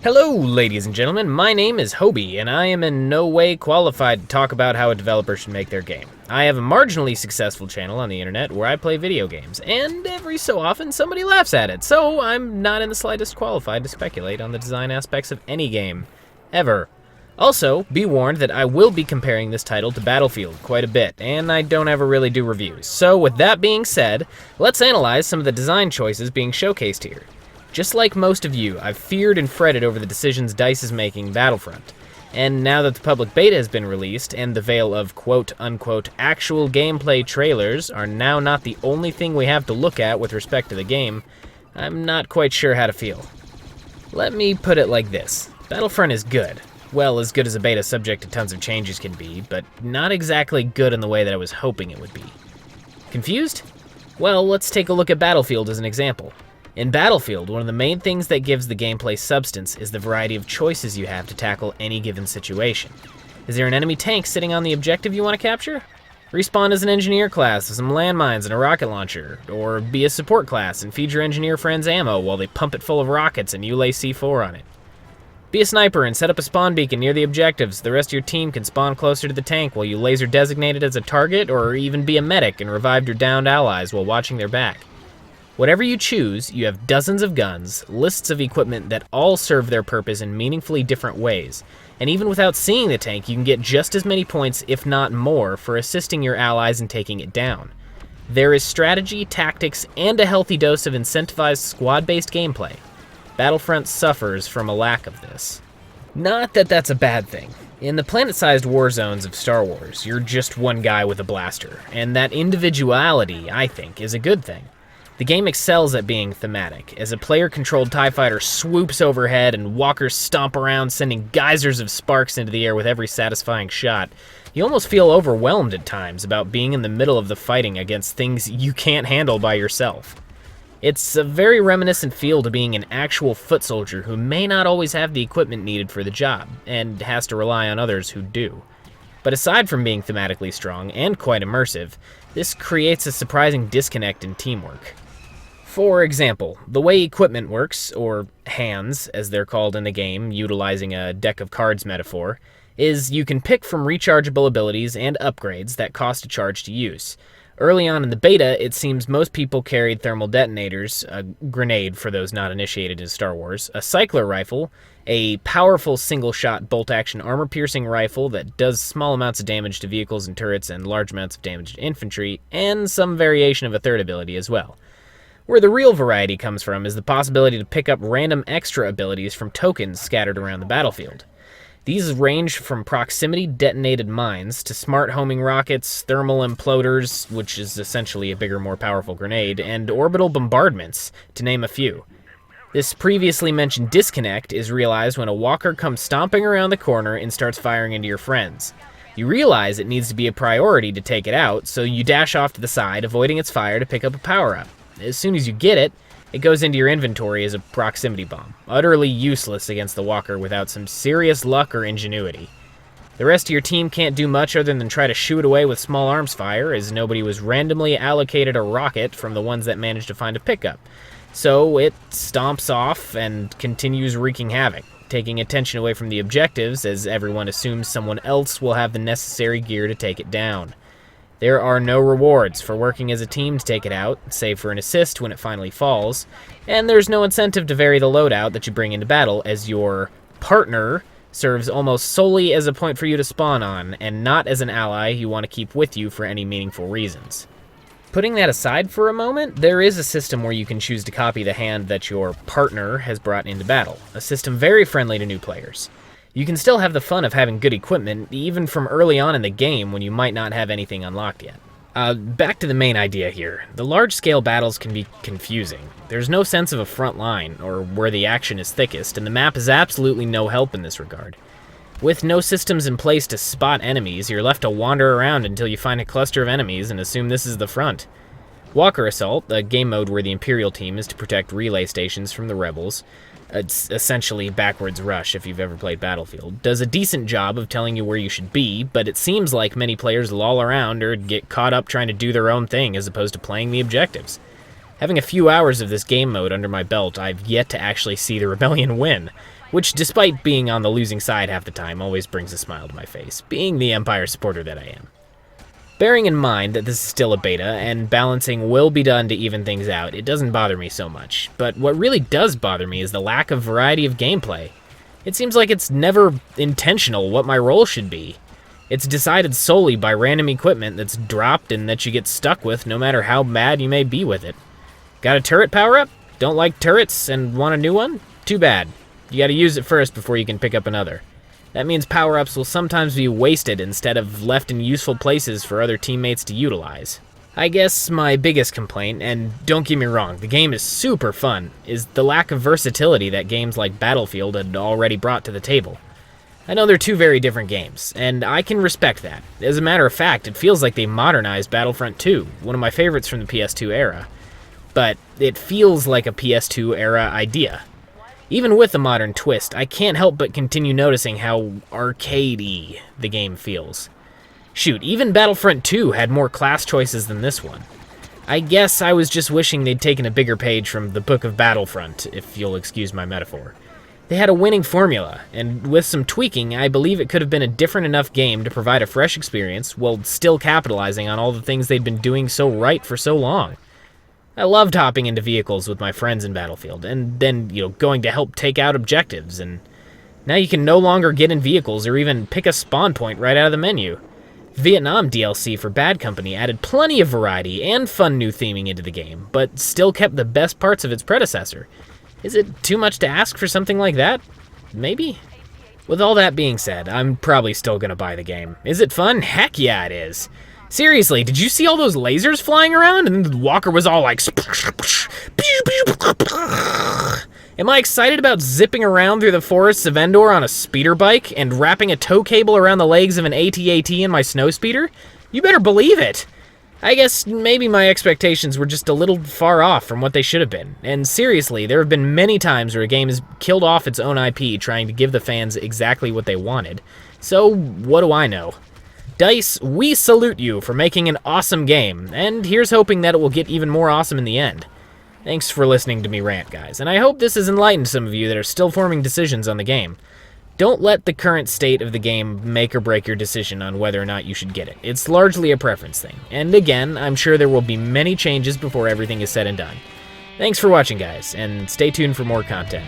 Hello, ladies and gentlemen, my name is Hobie, and I am in no way qualified to talk about how a developer should make their game. I have a marginally successful channel on the internet where I play video games, and every so often somebody laughs at it, so I'm not in the slightest qualified to speculate on the design aspects of any game, ever. Also, be warned that I will be comparing this title to Battlefield quite a bit, and I don't ever really do reviews. So with that being said, let's analyze some of the design choices being showcased here. Just like most of you, I've feared and fretted over the decisions DICE is making in Battlefront. And now that the public beta has been released, and the veil of quote-unquote actual gameplay trailers are now not the only thing we have to look at with respect to the game, I'm not quite sure how to feel. Let me put it like this. Battlefront is good. Well, as good as a beta subject to tons of changes can be, but not exactly good in the way that I was hoping it would be. Confused? Well, let's take a look at Battlefield as an example. In Battlefield, one of the main things that gives the gameplay substance is the variety of choices you have to tackle any given situation. Is there an enemy tank sitting on the objective you want to capture? Respawn as an engineer class with some landmines and a rocket launcher, or be a support class and feed your engineer friends ammo while they pump it full of rockets and you lay C4 on it. Be a sniper and set up a spawn beacon near the objectives. The rest of your team can spawn closer to the tank while you laser designate it as a target, or even be a medic and revive your downed allies while watching their back. Whatever you choose, you have dozens of guns, lists of equipment that all serve their purpose in meaningfully different ways, and even without seeing the tank, you can get just as many points, if not more, for assisting your allies in taking it down. There is strategy, tactics, and a healthy dose of incentivized squad-based gameplay. Battlefront suffers from a lack of this. Not that that's a bad thing. In the planet-sized war zones of Star Wars, you're just one guy with a blaster, and that individuality, I think, is a good thing. The game excels at being thematic, as a player-controlled TIE fighter swoops overhead and walkers stomp around, sending geysers of sparks into the air with every satisfying shot. You almost feel overwhelmed at times about being in the middle of the fighting against things you can't handle by yourself. It's a very reminiscent feel to being an actual foot soldier who may not always have the equipment needed for the job, and has to rely on others who do. But aside from being thematically strong and quite immersive, this creates a surprising disconnect in teamwork. For example, the way equipment works, or hands as they're called in the game, utilizing a deck of cards metaphor, is you can pick from rechargeable abilities and upgrades that cost a charge to use. Early on in the beta, it seems most people carried thermal detonators, a grenade for those not initiated in Star Wars, a cycler rifle, a powerful single-shot bolt-action armor-piercing rifle that does small amounts of damage to vehicles and turrets and large amounts of damage to infantry, and some variation of a third ability as well. Where the real variety comes from is the possibility to pick up random extra abilities from tokens scattered around the battlefield. These range from proximity detonated mines to smart homing rockets, thermal imploders, which is essentially a bigger, more powerful grenade, and orbital bombardments, to name a few. This previously mentioned disconnect is realized when a walker comes stomping around the corner and starts firing into your friends. You realize it needs to be a priority to take it out, so you dash off to the side, avoiding its fire to pick up a power-up. As soon as you get it, it goes into your inventory as a proximity bomb, utterly useless against the walker without some serious luck or ingenuity. The rest of your team can't do much other than try to shoo it away with small arms fire, as nobody was randomly allocated a rocket from the ones that managed to find a pickup. So it stomps off and continues wreaking havoc, taking attention away from the objectives as everyone assumes someone else will have the necessary gear to take it down. There are no rewards for working as a team to take it out, save for an assist when it finally falls, and there's no incentive to vary the loadout that you bring into battle, as your partner serves almost solely as a point for you to spawn on, and not as an ally you want to keep with you for any meaningful reasons. Putting that aside for a moment, there is a system where you can choose to copy the hand that your partner has brought into battle, a system very friendly to new players. You can still have the fun of having good equipment, even from early on in the game when you might not have anything unlocked yet. Back to the main idea here. The large-scale battles can be confusing. There's no sense of a front line, or where the action is thickest, and the map is absolutely no help in this regard. With no systems in place to spot enemies, you're left to wander around until you find a cluster of enemies and assume this is the front. Walker Assault, a game mode where the Imperial team is to protect relay stations from the rebels, it's essentially backwards rush if you've ever played Battlefield, does a decent job of telling you where you should be, but it seems like many players loll around or get caught up trying to do their own thing as opposed to playing the objectives. Having a few hours of this game mode under my belt, I've yet to actually see the Rebellion win. which despite being on the losing side half the time always brings a smile to my face, being the Empire supporter that I am. Bearing in mind that this is still a beta and balancing will be done to even things out, it doesn't bother me so much, but what really does bother me is the lack of variety of gameplay. It seems like it's never intentional what my role should be. It's decided solely by random equipment that's dropped and that you get stuck with no matter how mad you may be with it. Got a turret power-up? Don't like turrets and want a new one? Too bad. You gotta use it first before you can pick up another. That means power-ups will sometimes be wasted instead of left in useful places for other teammates to utilize. I guess my biggest complaint, and don't get me wrong, the game is super fun, is the lack of versatility that games like Battlefield had already brought to the table. I know they're two very different games, and I can respect that. As a matter of fact, it feels like they modernized Battlefront 2, one of my favorites from the PS2 era. But it feels like a PS2 era idea. Even with the modern twist, I can't help but continue noticing how arcadey the game feels. Shoot, even Battlefront 2 had more class choices than this one. I guess I was just wishing they'd taken a bigger page from the Book of Battlefront, if you'll excuse my metaphor. They had a winning formula, and with some tweaking, I believe it could have been a different enough game to provide a fresh experience while still capitalizing on all the things they'd been doing so right for so long. I loved hopping into vehicles with my friends in Battlefield, and then, going to help take out objectives, and now you can no longer get in vehicles or even pick a spawn point right out of the menu. Vietnam DLC for Bad Company added plenty of variety and fun new theming into the game, but still kept the best parts of its predecessor. Is it too much to ask for something like that? Maybe? With all that being said, I'm probably still gonna buy the game. Is it fun? Heck yeah, it is. Seriously, did you see all those lasers flying around? And the Walker was all like... Am I excited about zipping around through the forests of Endor on a speeder bike and wrapping a tow cable around the legs of an AT-AT in my snowspeeder? You better believe it! I guess maybe my expectations were just a little far off from what they should have been. And seriously, there have been many times where a game has killed off its own IP trying to give the fans exactly what they wanted. So, what do I know? DICE, we salute you for making an awesome game, and here's hoping that it will get even more awesome in the end. Thanks for listening to me rant, guys, and I hope this has enlightened some of you that are still forming decisions on the game. Don't let the current state of the game make or break your decision on whether or not you should get it. It's largely a preference thing, and again, I'm sure there will be many changes before everything is said and done. Thanks for watching, guys, and stay tuned for more content.